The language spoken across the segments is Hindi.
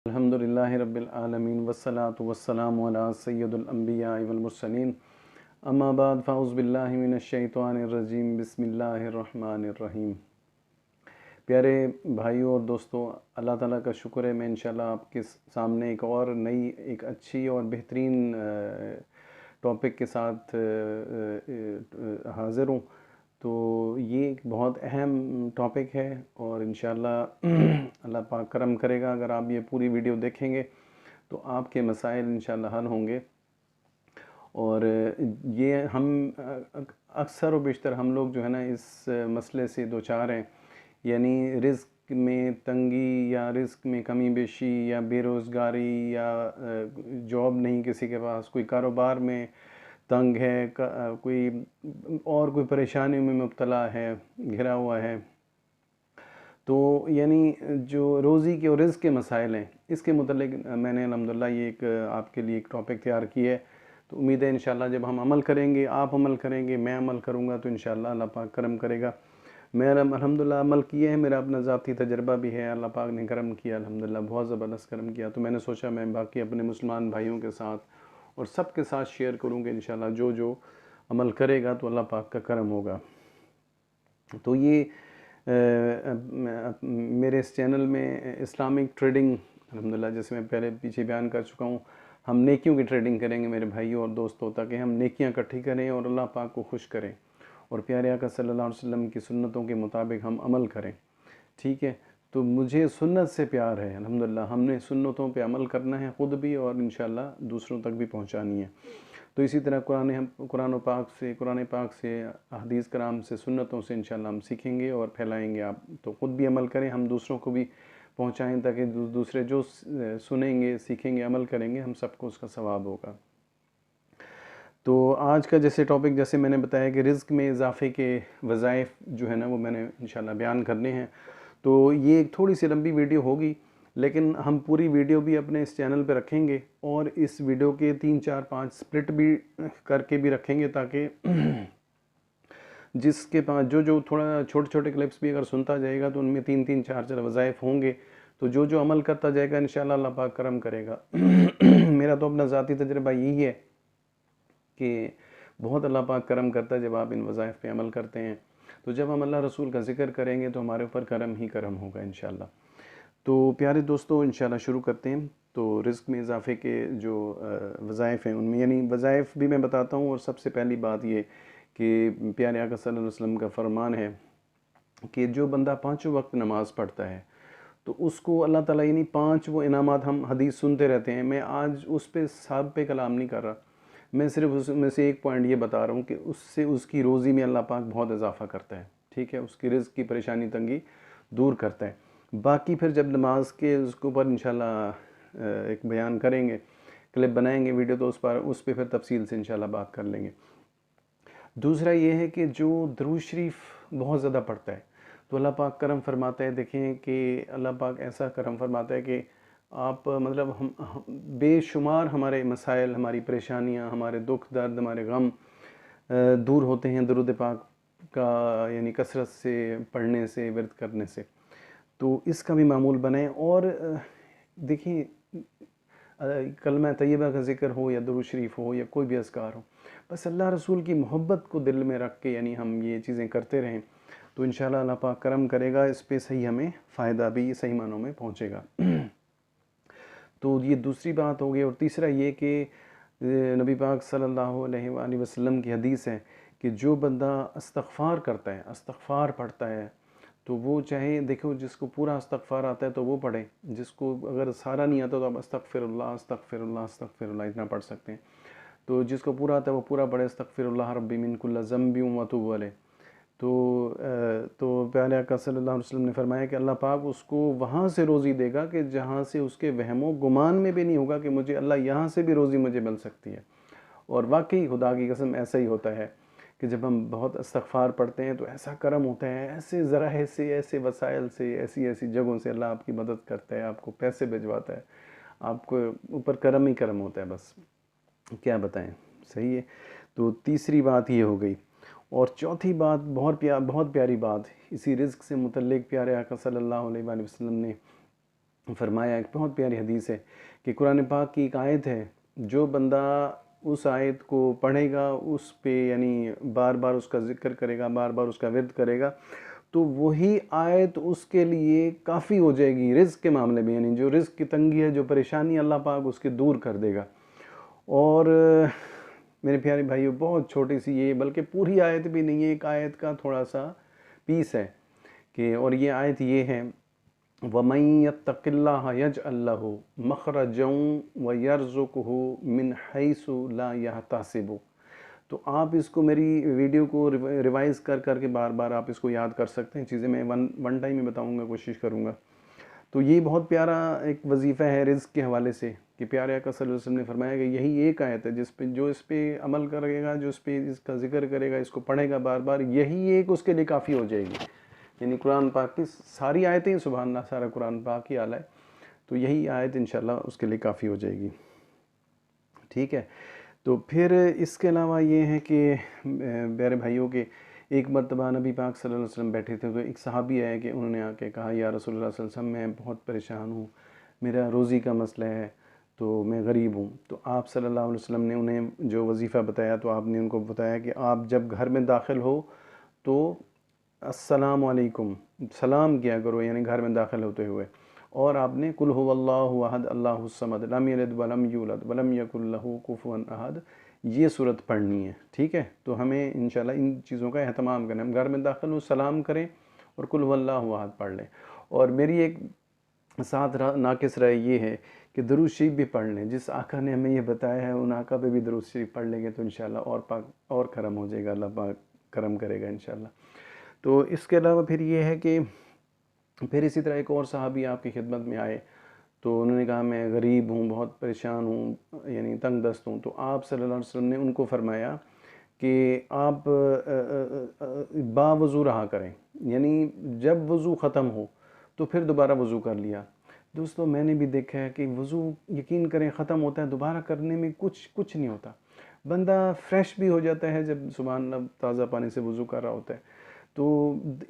अल्हम्दुलिल्लाहि रब्बिल आलमीन वस्सलातु वस्सलामु अला सय्यिदिल अंबिया वल मुरसलीन अम्मा बाद फ़ाऊज़ु बिल्लाहि मिनश शैतानिर रजीम बिस्मिल्लाहिर रहमानिर रहीम। प्यारे भाइयों और दोस्तों, अल्लाह ताला का शुक्र है मैं इंशाल्लाह आपके सामने एक और नई एक अच्छी और बेहतरीन टॉपिक के साथ हाज़िर हूँ। तो ये एक बहुत अहम टॉपिक है और इंशाल्लाह अल्लाह पाक करम करेगा, अगर आप ये पूरी वीडियो देखेंगे तो आपके मसाइल इंशाल्लाह हल होंगे। और ये हम अक्सर व बेशतर हम लोग जो है ना इस मसले से दो चार हैं, यानी रिज़्क में तंगी या रिज़्क में कमी बेशी या बेरोज़गारी या जॉब नहीं किसी के पास, कोई कारोबार में तंग है, कोई परेशानी में मुब्तला है, घिरा हुआ है। तो यानी जो रोज़ी के और रिज़्क के मसाइल हैं, इसके मुतल्लिक़ मैंने अल्हम्दुलिल्लाह ये एक आपके लिए एक टॉपिक तैयार की है। तो उम्मीद है इंशाल्लाह जब हम अमल करेंगे, आप अमल करेंगे, मैं अमल करूँगा, तो इंशाल्लाह अल्लाह पाक करम करेगा। मैंने अल्हम्दुलिल्लाह अमल किए हैं, मेरा अपना ज़ाती तजर्बा भी है, अल्लाह पाक ने करम किया, अल्हम्दुलिल्लाह बहुत ज़बरदस्त करम किया। तो मैंने सोचा मैं बाकी अपने मुसलमान भाइयों के साथ और सब के साथ शेयर करूँगा इंशाल्लाह। जो जो अमल करेगा तो अल्लाह पाक का करम होगा। तो ये मेरे इस चैनल में इस्लामिक ट्रेडिंग, अल्हम्दुलिल्लाह जैसे मैं पहले पीछे बयान कर चुका हूँ, हम नेकियों की ट्रेडिंग करेंगे मेरे भाइयों और दोस्तों, ताकि हम नेकियां इकट्ठी करें और अल्लाह पाक को खुश करें और प्यारे आका सल्लल्लाहु अलैहि वसल्लम की सुन्नतों के मुताबिक हम अमल करें। ठीक है, तो मुझे सुन्नत से प्यार है, अल्हम्दुलिल्लाह हमने सुन्नतों पे अमल करना है ख़ुद भी और इंशाल्लाह दूसरों तक भी पहुँचानी है। तो इसी तरह कुरान पाक से हदीस कराम से सुन्नतों से इंशाल्लाह हम सीखेंगे और फैलाएंगे। आप तो ख़ुद भी अमल करें, हम दूसरों को भी पहुँचाएँ, ताकि दूसरे जो सुनेंगे, सीखेंगे, अमल करेंगे, हम सबको उसका सवाब होगा। तो आज का जैसे टॉपिक, जैसे मैंने बताया कि रिज़्क में इजाफ़े के वज़ाइफ जो है ना वो मैंने इंशाल्लाह बयान करने हैं। तो ये एक थोड़ी सी लंबी वीडियो होगी, लेकिन हम पूरी वीडियो भी अपने इस चैनल पे रखेंगे और इस वीडियो के 3, 4, 5 स्प्लिट भी करके भी रखेंगे, ताकि जिसके पास जो थोड़ा छोटे छोटे क्लिप्स भी अगर सुनता जाएगा तो उनमें 3-3, 4-4 वज़ाइफ होंगे। तो जो अमल करता जाएगा इंशाल्लाह अल्लाह पाक करम करेगा। मेरा तो अपना ज़ाती तजर्बा यही है कि बहुत अल्लाह पाक करम करता है जब आप इन वज़ाइफ पे अमल करते हैं। तो जब हम अल्लाह रसूल का ज़िक्र करेंगे तो हमारे ऊपर करम ही करम होगा इंशाल्लाह। तो प्यारे दोस्तों, इंशाल्लाह शुरू करते हैं। तो रिज़्क में इजाफ़े के जो वज़ाइफ हैं उनमें, यानी वज़ाइफ भी मैं बताता हूँ। और सबसे पहली बात ये कि प्यारे आका सल्लल्लाहु अलैहि वसल्लम का फ़रमान है कि जो बंदा पाँचों वक्त नमाज़ पढ़ता है तो उसको अल्लाह ताला, यानी 5 वो इनामात, हम हदीस सुनते रहते हैं, मैं आज उस पे सब पे कलाम नहीं कर रहा, मैं सिर्फ उसमें से एक पॉइंट ये बता रहा हूँ कि उससे उसकी रोज़ी में अल्लाह पाक बहुत इजाफ़ा करता है। ठीक है, उसकी रिज़्क की परेशानी तंगी दूर करता है। बाकी फिर जब नमाज के उसके ऊपर इंशाल्लाह एक बयान करेंगे, क्लिप बनाएंगे वीडियो, तो उस पर फिर तफसील से इंशाल्लाह बात कर लेंगे। दूसरा ये है कि जो दुरूद शरीफ बहुत ज़्यादा पढ़ता है तो अल्लाह पाक करम फरमाता है। देखें कि अल्लाह पाक ऐसा करम फरमाता है कि आप मतलब हम बेशुमार हमारे मसाइल, हमारी परेशानियां, हमारे दुख दर्द, हमारे गम दूर होते हैं दुरूद पाक का, यानी कसरत से पढ़ने से, विरद करने से। तो इसका भी मामूल बनाएं। और देखिए, कलमा तय्यबा का ज़िक्र हो या दुरूद शरीफ हो या कोई भी अज़कार हो, बस अल्लाह रसूल की मोहब्बत को दिल में रख के यानी हम ये चीज़ें करते रहें तो इंशाल्लाह अल्लाह पाक करम करेगा, इस पे सही हमें फ़ायदा भी सही मानों में पहुँचेगा। तो ये दूसरी बात हो गई। और तीसरा ये कि नबी पाक सल्लल्लाहु अलैहि वसल्लम की हदीस है कि जो बंदा इस्तग़फ़ार करता है, इस्तग़फ़ार पढ़ता है, तो वो चाहे देखो, जिसको पूरा इस्तग़फ़ार आता है तो वो पढ़े, जिसको अगर सारा नहीं आता तो आप अस्तग़फ़िरुल्लाह अस्तग़फ़िरुल्लाह अस्तग़फ़िरुल्लाह इतना पढ़ सकते हैं। तो जिसको पूरा आता है वो पूरा पढ़े, अस्तग़फ़िरुल्लाह रब्बी मिन कुल्लि ज़ंबिन व अतूबु अलैह। तो प्यारे आका सल्लल्लाहु अलैहि वसल्लम ने फरमाया कि अल्लाह पाक उसको वहाँ से रोज़ी देगा कि जहाँ से उसके वहमो गुमान में भी नहीं होगा कि मुझे अल्लाह यहाँ से भी रोज़ी मुझे मिल सकती है। और वाकई खुदा की कसम ऐसा ही होता है कि जब हम बहुत इस्तग़फ़ार पढ़ते हैं तो ऐसा करम होता है, ऐसे ज़राए से, ऐसे वसाइल से, ऐसी ऐसी जगहों से अल्लाह आपकी मदद करता है, आपको पैसे भिजवाता है, आपको ऊपर करम ही करम होता है, बस क्या बताएं। सही है। तो तीसरी बात ये हो गई। और चौथी बात बहुत प्यारी बात, इसी रिज़्क से मुतल्लिक़ प्यारे आका सल्लल्लाहु अलैहि वसल्लम ने फरमाया, एक बहुत प्यारी हदीस है कि कुरान पाक की एक आयत है, जो बंदा उस आयत को पढ़ेगा, उस पे यानी बार बार उसका ज़िक्र करेगा, बार बार उसका विर्द करेगा, तो वही आयत उसके लिए काफ़ी हो जाएगी रिज़्क़ के मामले में। यानी जो रिज़्क़ की तंगी है, जो परेशानी, अल्लाह पाक उसके दूर कर देगा। और मेरे प्यारे भाइयों, बहुत छोटी सी ये, बल्कि पूरी आयत भी नहीं है, एक आयत का थोड़ा सा पीस है कि, और ये आयत ये है, वमन यत्तक़िल्लाह यजअल लहू मख़रजन व यरज़ुक़हू मिन हैसु ला यहतसिबु। तो आप इसको मेरी वीडियो को रिवाइज़ कर करके बार बार आप इसको याद कर सकते हैं। चीज़ें मैं वन टाइम में बताऊंगा, कोशिश करूंगा। तो ये बहुत प्यारा एक वजीफ़ा है रिज़्क़ के हवाले से कि प्यारे आका सल्लल्लाहु अलैहि वसल्लम ने फरमाया कि यही एक आयत है जिस पे, जो इस पे अमल करेगा, जो इस पे इसका ज़िक्र करेगा, इसको पढ़ेगा बार बार, यही एक उसके लिए काफ़ी हो जाएगी। यानी कुरान पाक की सारी आयतें, सुभान अल्लाह, सारा कुरान पाक ही आला है, तो यही आयत इंशाल्लाह उसके लिए काफ़ी हो जाएगी। ठीक है। तो फिर इसके अलावा ये है कि प्यारे भाइयों के, एक मरतबा नबी पाक सल्लल्लाहु अलैहि वसल्लम बैठे थे, तो एक सहाबी आए कि उन्होंने आके कहा, या रसूलुल्लाह सल्लल्लाहु अलैहि वसल्लम, मैं बहुत परेशान हूँ, मेरा रोज़ी का मसला है, तो मैं गरीब हूँ। तो आप सल्लल्लाहु अलैहि वसल्लम ने उन्हें जो वजीफ़ा बताया, तो आपने उनको बताया कि आप जब घर में दाखिल हो तो अस्सलामु अलैकुम सलाम किया करो, यानी घर में दाखिल होते हुए। और आपने कुल हुवल्लाहु अहद अल्लाहुस समद लम यलिद वलम यूलद वलम यकुल लहू कुफुवन अहद, ये सूरत पढ़नी है। ठीक है। तो हमें इंशाल्लाह इन चीज़ों का एहतमाम करना है। हम घर में दाखिल हो सलाम करें और कुल हुवल्लाहु अहद पढ़ लें। और मेरी एक साथ नाकिस राय ये है कि दुरूद शरीफ भी पढ़ लें। जिस आका ने हमें ये बताया है, उन आका पे भी दुरूद शरीफ पढ़ लेंगे तो इंशाल्लाह और पाक और करम हो जाएगा, अल्लाह पाक करम करेगा इंशाल्लाह। तो इसके अलावा फिर ये है कि फिर इसी तरह एक और सहाबी आपकी खिदमत में आए, तो उन्होंने कहा, मैं गरीब हूँ, बहुत परेशान हूँ, यानी तंग दस्त हूँ। तो आप सल्लल्लाहु अलैहि वसल्लम ने उनको फरमाया कि आप बावज़ू रहा करें, यानी जब वज़ू ख़त्म हो तो फिर दोबारा वज़ू कर लिया। दोस्तों, मैंने भी देखा है कि वज़ू, यकीन करें, ख़त्म होता है, दोबारा करने में कुछ नहीं होता। बंदा फ्रेश भी हो जाता है जब सुबहान अल्लाह ताज़ा पानी से वज़ू कर रहा होता है, तो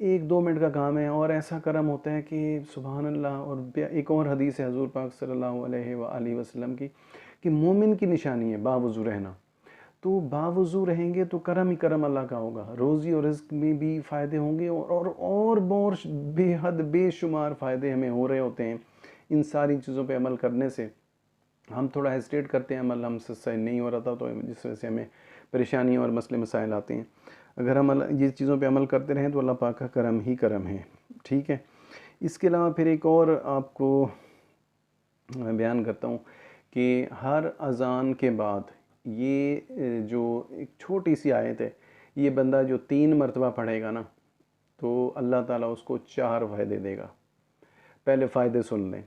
1-2 मिनट का काम है। और ऐसा करम होता है कि सुबहान अल्लाह। और एक और हदीस है हज़ूर पाक सल्लल्लाहु अलैहि वसल्लम की, कि मोमिन की निशानी है बावज़ू रहना। तो बावज़ू रहेंगे तो करम ही करम अल्लाह का होगा, रोज़ी और रिज़्क में भी फ़ायदे होंगे, और बेहद बेशुमार फ़ायदे हमें हो रहे होते हैं इन सारी चीज़ों पे अमल करने से। हम थोड़ा हेजिटेट करते हैं, अमल हमसे सही नहीं हो रहा था, तो जिस वजह से हमें परेशानी और मसले मसाइल आते हैं। अगर हम ये चीज़ों पे अमल करते रहें तो अल्लाह पाक का करम ही करम है। ठीक है। इसके अलावा फिर एक और आपको मैं बयान करता हूँ कि हर अज़ान के बाद ये जो एक छोटी सी आयत है, ये बंदा जो 3 मरतबा पढ़ेगा ना, तो अल्लाह ताला उसको 4 फ़ायदे देगा। पहले फ़ायदे सुन लें।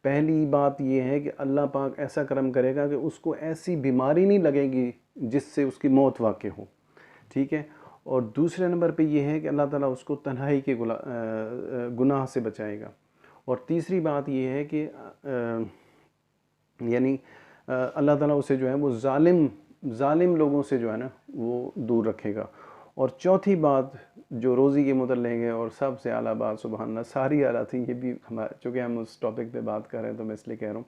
पहली बात ये है कि अल्लाह पाक ऐसा करम करेगा कि उसको ऐसी बीमारी नहीं लगेगी जिससे उसकी मौत वाक़ई हो। ठीक है। और दूसरे नंबर पे ये है कि अल्लाह ताला उसको तन्हाई के गुनाह से बचाएगा। और तीसरी बात ये है कि यानी अल्लाह ताला उसे जो है वो ज़ालिम लोगों से जो है ना वो दूर रखेगा। और चौथी बात जो रोज़ी के मुतल्लिक़ है, और सबसे आला बात, सुबहान अल्लाह, सारी आला थी, ये भी चूँकि हम उस टॉपिक पे बात कर रहे हैं तो मैं इसलिए कह रहा हूँ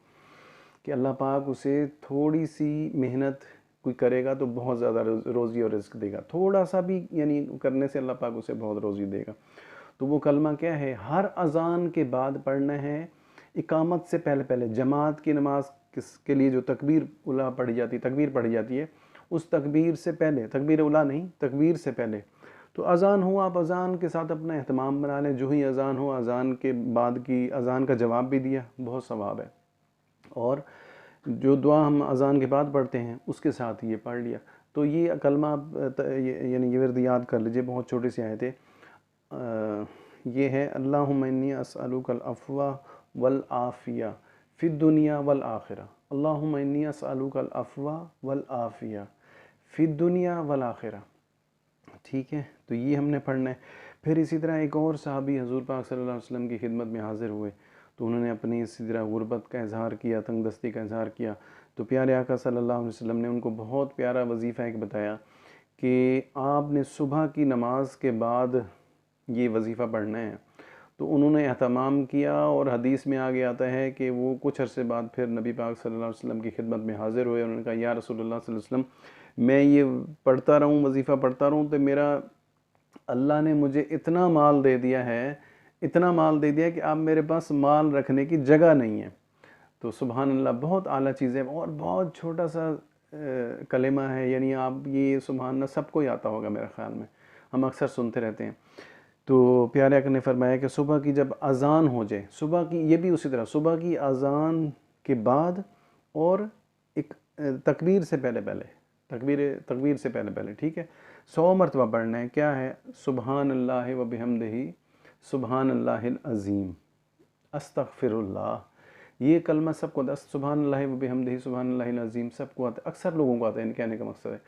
कि अल्लाह पाक उसे थोड़ी सी मेहनत कोई करेगा तो बहुत ज़्यादा रोज़ी और रिज़्क देगा। थोड़ा सा भी यानी करने से अल्लाह पाक उसे बहुत रोज़ी देगा। तो वो कलमा क्या है, हर अज़ान के बाद पढ़ना है, इकामत से पहले पहले। जमात की नमाज किसके लिए जो तकबीर पढ़ी जाती है, उस तकबीर से पहले, तकबीर उला नहीं, तकबीर से पहले। तो अज़ान हो, आप अज़ान के साथ अपना एहतमाम बना लें। जो ही अज़ान हो, अज़ान के बाद की अज़ान का जवाब भी दिया, बहुत सवाब है। और जो दुआ हम अज़ान के बाद पढ़ते हैं उसके साथ ये पढ़ लिया। तो ये कलमा यानी ये विर्द याद कर लीजिए, बहुत छोटी सी आयत है। ये है, अल्लाहुम्मा इन्नी अस्अलुकल अफ़्वा वल आफ़िया फ़िद दुनिया वल आखिरा। अल्लाहुम्मा इन्नी अस्अलुकल अफ़्वा वल आफ़िया फ़िद दुनिया वल आखिरा। ठीक है। तो ये हमने पढ़ना है। फिर इसी तरह एक और सहाबी हज़ूर पाक सल्लल्लाहु अलैहि वसल्लम की खिदमत में हाज़िर हुए, तो उन्होंने अपनी इसी तरह गुर्बत का इज़हार किया, तंगदस्ती का इज़हार किया। तो प्यारे आका सल्लल्लाहु अलैहि वसल्लम ने उनको बहुत प्यारा वजीफ़ा एक बताया कि आपने सुबह की नमाज के बाद ये वजीफ़ा पढ़ना है। तो उन्होंने एहतमाम किया और हदीस में आगे आता है कि वो कुछ अरसे बाद फिर नबी पाक सल्लल्लाहु अलैहि वसल्लम की खिदमत में हाज़िर हुए। उन्होंने कहा या रसूलुल्लाह सल्लल्लाहु अलैहि वसल्लम, मैं ये पढ़ता रहूँ, वजीफ़ा पढ़ता रहूँ, तो मेरा अल्लाह ने मुझे इतना माल दे दिया है, इतना माल दे दिया कि अब मेरे पास माल रखने की जगह नहीं है। तो सुबहान अल्लाह, बहुत आला चीज़ है और बहुत छोटा सा कलेमा है, यानी आप ये सुबहान अल्लाह सबको ही आता होगा मेरे ख़्याल में, हम अक्सर सुनते रहते हैं। तो प्यारे आका ने फरमाया कि सुबह की जब अज़ान हो जाए, सुबह की, ये भी उसी तरह सुबह की अज़ान के बाद और एक तकबीर से पहले पहले, तकबीर से पहले पहले, ठीक है, 100 मरतबा पढ़ना है। क्या है? सुबहान अल्लाह व बिहम्दिही सुबहान अल्लाहिल अज़ीम अस्तगफिरुल्लाह। ये कलमा सबको आता है, सुबहान अल्लाह व बिहम्दिही सुबहान अल्लाहिल अज़ीम सबको आता है, अक्सर लोगों को आता है, कहने का मकसद है।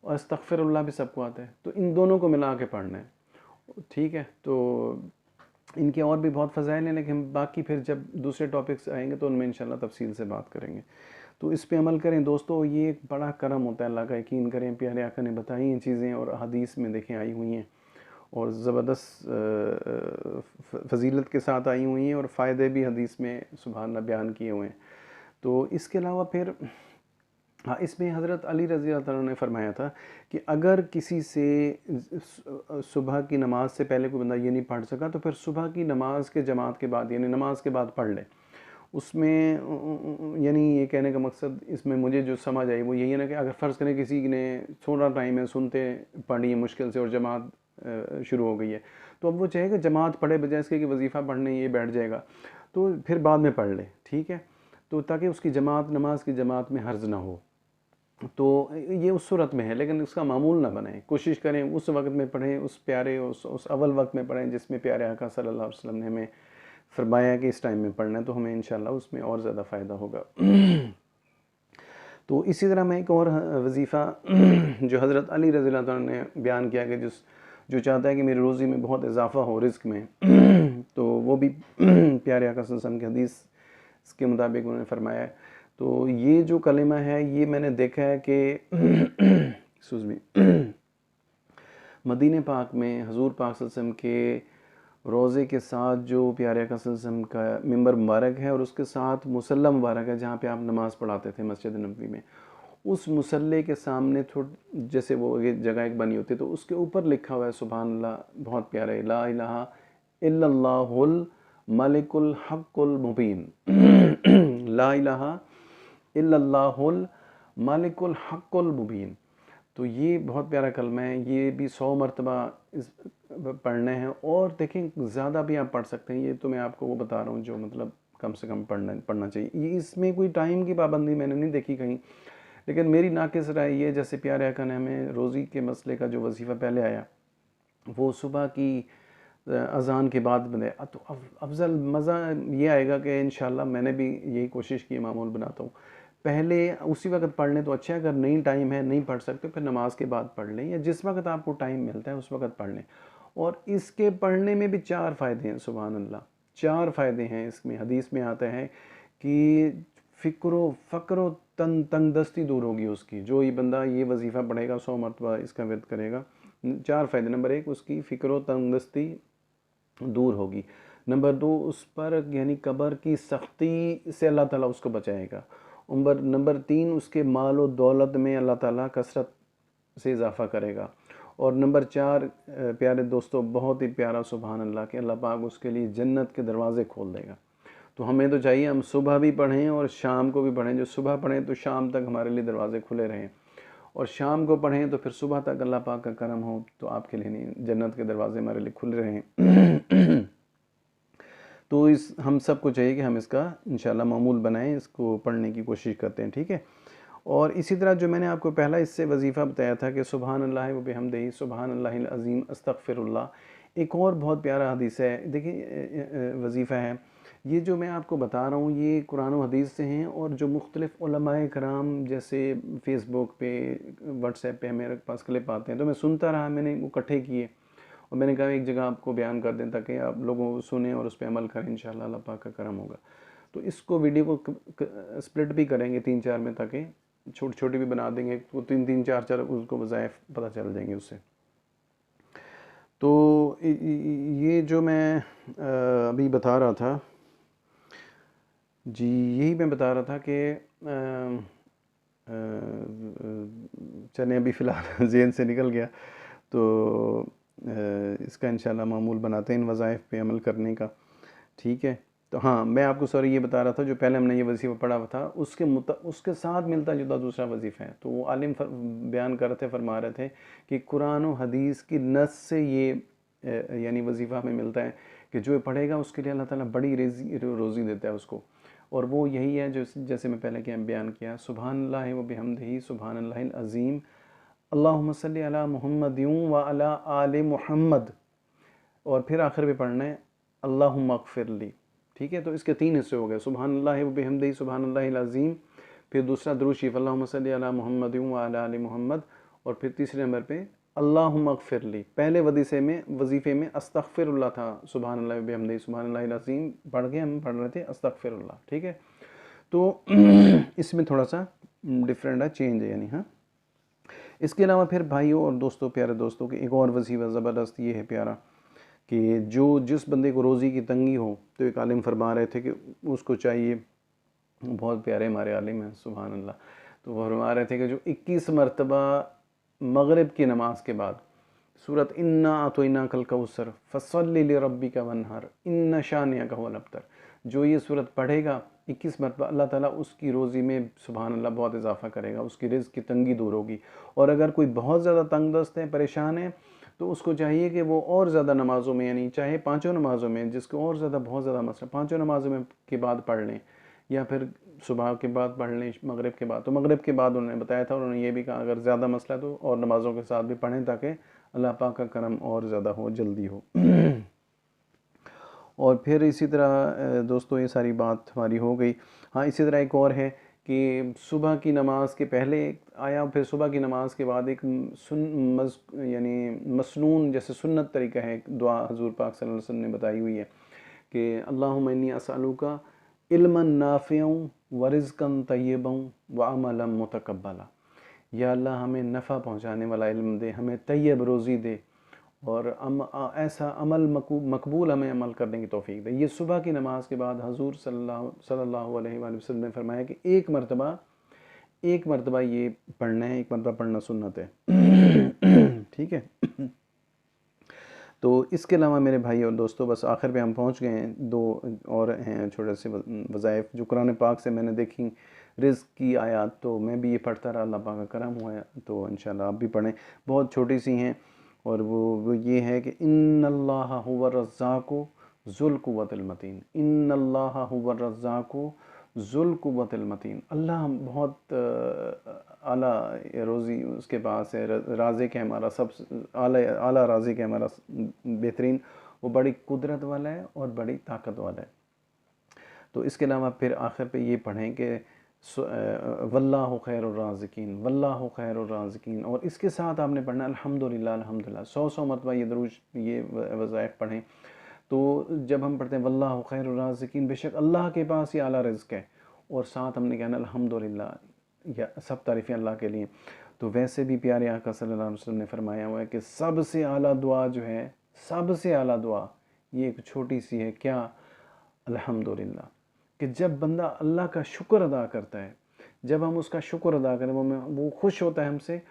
और अस्तगफिरुल्लाह भी सबको आता है। तो इन दोनों को मिला के पढ़ना है, ठीक है। तो इनके और भी बहुत फ़ज़ाइल हैं, लेकिन बाकी फिर जब दूसरे टॉपिक्स आएंगे तो उनमें इंशाल्लाह तफसील से बात करेंगे। तो इस पे अमल करें दोस्तों, ये एक बड़ा करम होता है अल्लाह का, यकीन करें। प्यारे आका ने बताई हैं चीज़ें और हदीस में देखें आई हुई हैं और ज़बरदस्त फजीलत के साथ आई हुई हैं और फ़ायदे भी हदीस में सुभान अल्लाह बयान किए हुए हैं। तो इसके अलावा फिर हाँ, इसमें हज़रत अली रज़ी अल्लाह तआला ने फरमाया था कि अगर किसी से सुबह की नमाज से पहले कोई बंदा ये नहीं पढ़ सका तो फिर सुबह की नमाज के जमात के बाद, यानी नमाज के बाद पढ़ ले। उसमें यानी ये कहने का मकसद इसमें मुझे जो समझ आई वो यही है ना कि अगर फ़र्ज़ करें किसी ने थोड़ा टाइम है, सुनते पढ़ी है मुश्किल से और जमात शुरू हो गई है, तो अब वो चाहेगा जमात पढ़े बजाय इसके कि वजीफ़ा पढ़ने ये बैठ जाएगा, तो फिर बाद में पढ़ ले, ठीक है। तो ताकि उसकी जमात, नमाज की जमात में हर्ज ना हो। तो ये उस सूरत में है, लेकिन उसका मामूल ना बने। कोशिश करें उस वक्त में पढ़ें, उस प्यारे उस अव्वल वक्त में पढ़ें जिसमें प्यारे आका सल्लल्लाहु अलैहि वसल्लम ने हमें फरमाया कि इस टाइम में पढ़ना है, तो हमें इंशाल्लाह उसमें और ज़्यादा फ़ायदा होगा। तो इसी तरह मैं एक और वजीफ़ा जो हज़रत अली रज़ी अल्लाह तआला ने बयान किया कि जो चाहता है कि मेरी रोज़ी में बहुत इजाफ़ा हो रिज़्क़ में, तो वो भी प्यारे आका सल्लल्लाहु अलैहि वसल्लम की हदीस के मुताबिक उन्होंने फरमाया है। तो ये जो कलिमा है ये मैंने देखा है कि मदीने पाक में हुज़ूर पाक सल्लल्लाहु अलैहि वसल्लम के रोज़े के साथ जो प्यारे आका सल्लल्लाहु अलैहि वसल्लम का मिंबर मुबारक है और उसके साथ मुसल्ला मुबारक है जहाँ पे आप नमाज़ पढ़ाते थे मस्जिद नबवी में, उस मुसल्ले के सामने जैसे वो ये जगह एक बनी होती है तो उसके ऊपर लिखा हुआ है सुभान अल्लाह, बहुत प्यारा है, ला इलाहा इल्लल्लाहुल मलिकुल हक़्क़ुल मुबीन, ला इलाहा इल्लल्लाहुल मलिकुल हक़्क़ुल मुबीन। तो ये बहुत प्यारा कलमा है, ये भी 100 मरतबा इस पढ़ने हैं। और देखें ज़्यादा भी आप पढ़ सकते हैं, ये तो मैं आपको वो बता रहा हूँ जो मतलब कम से कम पढ़ना चाहिए। ये इसमें कोई टाइम की पाबंदी मैंने नहीं देखी कहीं, लेकिन मेरी नाक़िस राय ये, जैसे प्यारे आका ने हमें रोज़ी के मसले का जो वजीफ़ा पहले आया वो सुबह की अज़ान के बाद बने, तो अफजल मज़ा ये आएगा कि इंशाल्लाह मैंने भी यही कोशिश की, मामूल बनाता हूँ पहले उसी वक्त पढ़ लें तो अच्छा है। अगर नहीं टाइम है, नहीं पढ़ सकते, फिर नमाज के बाद पढ़ लें या जिस वक्त आपको टाइम मिलता है उस वक्त पढ़ लें। और इसके पढ़ने में भी 4 फ़ायदे हैं, सुभान अल्लाह, 4 फ़ायदे हैं इसमें। हदीस में आता है कि फ़क्र तंगदस्ती दूर होगी उसकी, जो ये बंदा ये वजीफ़ा पढ़ेगा 100 मरतबा इसका विर्द करेगा। 4 फ़ायदे, नंबर 1 उसकी फ़िक्र तंगदस्ती दूर होगी, नंबर 2 उस पर यानी कब्र की सख्ती से अल्लाह ताला उसको बचाएगा, नंबर 3 उसके माल व दौलत में अल्लाह ताला कसरत से इजाफ़ा करेगा, और नंबर 4 प्यारे दोस्तों बहुत ही प्यारा सुभान अल्लाह कि अल्लाह पाक उसके लिए जन्नत के दरवाज़े खोल देगा। तो हमें तो चाहिए हम सुबह भी पढ़ें और शाम को भी पढ़ें, जो सुबह पढ़ें तो शाम तक हमारे लिए दरवाज़े खुले रहें, और शाम को पढ़ें तो फिर सुबह तक अल्लाह पाक का करम हो तो आपके लिए नहीं, जन्नत के दरवाज़े हमारे लिए खुले रहें। तो हम सबको चाहिए कि हम इसका इंशाल्लाह मामूल बनाएं, इसको पढ़ने की कोशिश करते हैं, ठीक है। और इसी तरह जो मैंने आपको पहला इससे वजीफ़ा बताया था कि सुभान अल्लाह व बिहम्दिही सुभान अल्लाहिल अज़ीम अस्तगफिरुल्लाह, एक और बहुत प्यारा हदीस है। देखिए वजीफ़ा है ये जो मैं आपको बता रहा हूँ, ये कुरान व हदीस से हैं, और जो मुख्तलिफ़ उलमाए कराम जैसे फ़ेसबुक पे, व्हाट्सएप पे मेरे पास क्लिप आते हैं तो मैं सुनता रहा, मैंने वो इकट्ठे किए और मैंने कहा एक जगह आपको बयान कर दें ताकि आप लोगों को सुने और उस पर अमल करें, इंशाल्लाह अल्लाह पाक का करम होगा। तो इसको वीडियो को स्प्लिट भी करेंगे 3-4 में, ताकि छोटी छोटी भी बना देंगे तो 3-3 4-4 उसको वज़ाइफ पता चल जाएंगे उससे। तो ये जो मैं अभी बता रहा था जी, यही मैं बता रहा था कि चलें अभी फ़िलहाल ज़हन से निकल गया। तो इसका इंशाल्लाह मामूल बनाते हैं इन वज़ाइफ पे अमल करने का, ठीक है। तो हाँ, मैं आपको सॉरी ये बता रहा था, जो पहले हमने ये वजीफ़ा पढ़ा हुआ था उसके साथ मिलता जुलता दूसरा वजीफ़ा है। तो वो आलिम बयान कर रहे थे, फरमा रहे थे कि कुरान और हदीस की नस से ये यानी वजीफ़ा हमें मिलता है कि जो पढ़ेगा उसके लिए अल्लाह ताला बड़ी रोज़ी देता है उसको। और वो यही है जो जैसे मैं पहले क्या बयान किया, सुबहानल्लाहि व बिहम्दिही सुबहानल्लाहिल अज़ीम, अल्लाहुम्मा सल्ली अला मुहम्मदिन व अला आले मुहम्मद, और फिर आखिर में पढ़ना है अल्लाहुम्मा अग़फ़िरली, ठीक है। तो इसके 3 हिस्से हो गए, सुबहानल्लाहि व बिहम्दिही सुबहानल्लाहिल अज़ीम, फिर दूसरा दुरूद शरीफ अल्लाहुम्मा सल्ली अला मुहम्मदिन व अला आले मुहम्मद, और फिर तीसरे नंबर पे अल्लाहुम्मा अग़फ़िरली। पहले वजीफ़े में अस्तग़फ़िरुल्लाह था, सुबहानल्लाहि व बिहम्दिही सुबहानल्लाहिल अज़ीम पढ़ के हम पढ़ रहे थे अस्तग़फ़िरुल्लाह, ठीक है। तो इसमें थोड़ा सा डिफरेंट है, चेंज है यानी। हाँ, इसके अलावा फिर भाइयों और दोस्तों, प्यारे दोस्तों, की एक और वजीफ़ा ज़बरदस्त ये है प्यारा, कि जो जिस बंदे को रोज़ी की तंगी हो, तो एक आलिम फरमा रहे थे कि उसको चाहिए, बहुत प्यारे हमारे आलिम हैं सुभान अल्लाह, तो वो फरमा रहे थे कि जो 21 मरतबा मगरिब की नमाज के बाद सूरत इन्ना आतोइना कल कौसर फसल्लि लिरब्बिका वन्हर इन्ना शानियका हुवल अब्तर, जो ये सूरत पढ़ेगा 21 मरतबा, अल्लाह ताला उसकी रोज़ी में सुभान अल्लाह बहुत इजाफ़ा करेगा, उसकी रिज़्क़ की तंगी दूर होगी। और अगर कोई बहुत ज़्यादा तंग दस्त है, परेशान है, तो उसको चाहिए कि वो और ज़्यादा नमाज़ों में, यानी चाहे पाँचों नमाज़ों में, जिसको और ज़्यादा बहुत ज़्यादा मसला पाँचों नमाज़ों में के बाद पढ़ लें, या फिर सुबह के बाद पढ़ लें, मगरिब के बाद। तो मगरिब के बाद उन्होंने बताया था, उन्होंने ये भी कहा अगर ज़्यादा मसला है तो और नमाज़ों के साथ भी पढ़ें, ताकि अल्लाह पाक का करम और ज़्यादा हो, जल्दी हो। और फिर इसी तरह दोस्तों, ये सारी बात हमारी हो गई। हाँ, इसी तरह एक और है कि सुबह की नमाज के पहले आया, फिर सुबह की नमाज के बाद एक यानी मसनून जैसे सुन्नत तरीका है, दुआ हजूर पाक सल्लल्लाहु अलैहि वसल्लम ने बताई हुई है कि अल्लाहुम्मा इन्नी असअलुका इल्मन नाफ़िअन व रिज़्क़न तय्यबन व अमलन मुतक़ब्बला, या अल्लाह हमें नफ़ा पहुँचाने वाला इल्म दे, हमें तय्यब रोज़ी दे, और ऐसा अमल मकबूल हमें अमल करने की तौफीक दे। ये सुबह की नमाज के बाद हजूर सल्लल्लाहु अलैहि वसल्लम ने फरमाया कि एक मरतबा ये पढ़ना है, एक मरतबा पढ़ना सुन्नत है। ठीक है। तो इसके अलावा मेरे भाई और दोस्तों, बस आखिर पे हम पहुंच गए हैं। दो और हैं छोटे से वज़ाइफ जो कुरान पाक से मैंने देखी, रिज़्क़ की आयत, तो मैं भी ये पढ़ता रहा, अल्लाह पाक का करम हुआ है, तो इंशाल्लाह आप भी पढ़ें। बहुत छोटी सी हैं, और वो ये है कि इन्नल्लाह हुवर रज़्ज़ाक़ु ज़ुल कुव्वतिल मतीन, इन्नल्लाह हुवर रज़्ज़ाक़ु ज़ुल कुव्वतिल मतीन। अल्लाह बहुत आला रोज़ी उसके पास है, राज़िक़ है हमारा, सब आला राज़िक़ है हमारा, बेहतरीन, वो बड़ी कुदरत वाला है और बड़ी ताकत वाला है। तो इसके अलावा फिर आखिर पे ये पढ़ें कि वल्लाहु खैरुर राज़िकीन, वल्लाहु खैरुर राज़िकीन, और इसके साथ आपने पढ़ना अल्हम्दुलिल्लाह अल्हम्दुलिल्लाह 100 मरतबा ये दरूज, ये वज़ाइफ पढ़ें। तो जब हम पढ़ते हैं वल्लाहु खैरुर राज़िकीन, बेशक अल्लाह के पास ये आला रिज़्क़ है, और साथ हमने कहना अल्हम्दुलिल्लाह, या सब तारीफ़ें अल्लाह के लिए। तो वैसे भी प्यारे आका सल्लल्लाहु अलैहि वसल्लम ने फरमाया हुआ है कि सबसे आला दुआ जो है, सबसे आला दुआ ये एक छोटी सी है, क्या? अल्हम्दुलिल्लाह। कि जब बंदा अल्लाह का शुक्र अदा करता है, जब हम उसका शुक्र अदा करें, वो खुश होता है हमसे,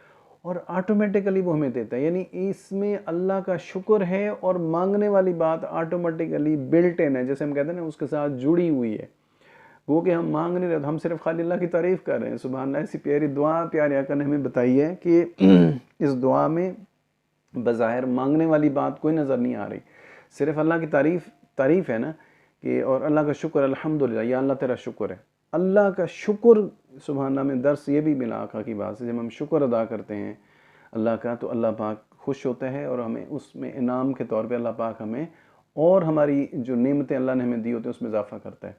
और ऑटोमेटिकली वो हमें देता है। यानी इसमें अल्लाह का शुक्र है, और मांगने वाली बात ऑटोमेटिकली बिल्ट इन है, जैसे हम कहते हैं ना, उसके साथ जुड़ी हुई है। वो कि हम मांग नहीं रहे, हम सिर्फ खाली अल्लाह की तारीफ़ कर रहे हैं। सुभान अल्लाह। ऐसी प्यारी दुआ प्यारे आका ने हमें बताई है कि इस दुआ में बज़ाहिर मांगने वाली बात कोई नज़र नहीं आ रही, सिर्फ अल्लाह की तारीफ़ है ना, कि और अल्लाह का शुक्र, अल्हम्दुलिल्लाह, या अल्लाह तेरा शुक्र है। अल्लाह का शुक्र, सुभान अल्लाह, में दर्स ये भी मिला आका की बात से, जब हम शुक्र अदा करते हैं अल्लाह का, तो अल्लाह पाक खुश होता है, और हमें उसमें इनाम के तौर पे अल्लाह पाक हमें और हमारी जो नेमतें अल्लाह ने हमें दी होती है उसमें इजाफ़ा करता है।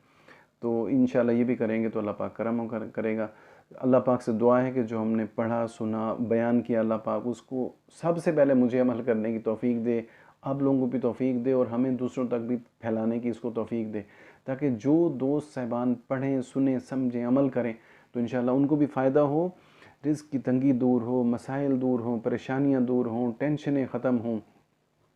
तो इंशाल्लाह ये भी करेंगे तो अल्लाह पाक करम करेगा। अल्लाह पाक से दुआ है कि जो हमने पढ़ा, सुना, बयान किया, अल्लाह पाक उसको सबसे पहले मुझे अमल करने की तौफीक दे, आप लोगों को भी तौफीक दे, और हमें दूसरों तक भी फैलाने की इसको तौफीक दे, ताकि जो दोस्त साहिबान पढ़ें, सुने, समझें, अमल करें, तो इंशाल्लाह उनको भी फ़ायदा हो, रिज़्क़ की तंगी दूर हो, मसाइल दूर हों, परेशानियाँ दूर हों, टेंशनें ख़त्म हों,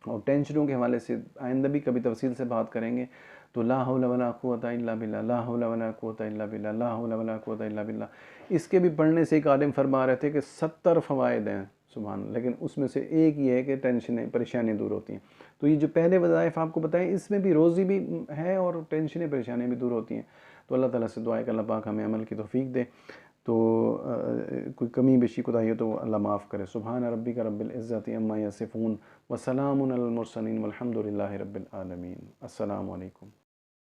और टेंशनों के हवाले से आइंदा भी कभी तफसील से बात करेंगे। तो ला हौला वला कुव्वता इल्ला बिल्लाह, ला हौला वला कुव्वता इल्ला बिल्लाह, ला हौला वला कुव्वता इल्ला बिल्लाह। इसके भी पढ़ने से एक आलिम फरमा रहे थे कि 70 फ़वाइद हैं सुभान, लेकिन उसमें से एक ये है कि टेंशनें परेशानियाँ दूर होती हैं। तो ये जो पहले वज़ाइफ आपको बताएं, इसमें भी रोज़ी भी है और टेंशनें परेशानियाँ भी दूर होती हैं। तो अल्लाह ताला से दुआ है कि अल्लाह पाक हमें अमल की तौफीक दे। तो कोई कमी बेशी कोताही हो तो अल्लाह माफ़ करे। सुभान रब्बिका रब्बिल इज़्ज़ति अम्मा यसिफ़ून व सलामुन अलल मुरसलीन वल्हम्दुलिल्लाहि रब्बिल आलमीन। अस्सलामु अलैकुम।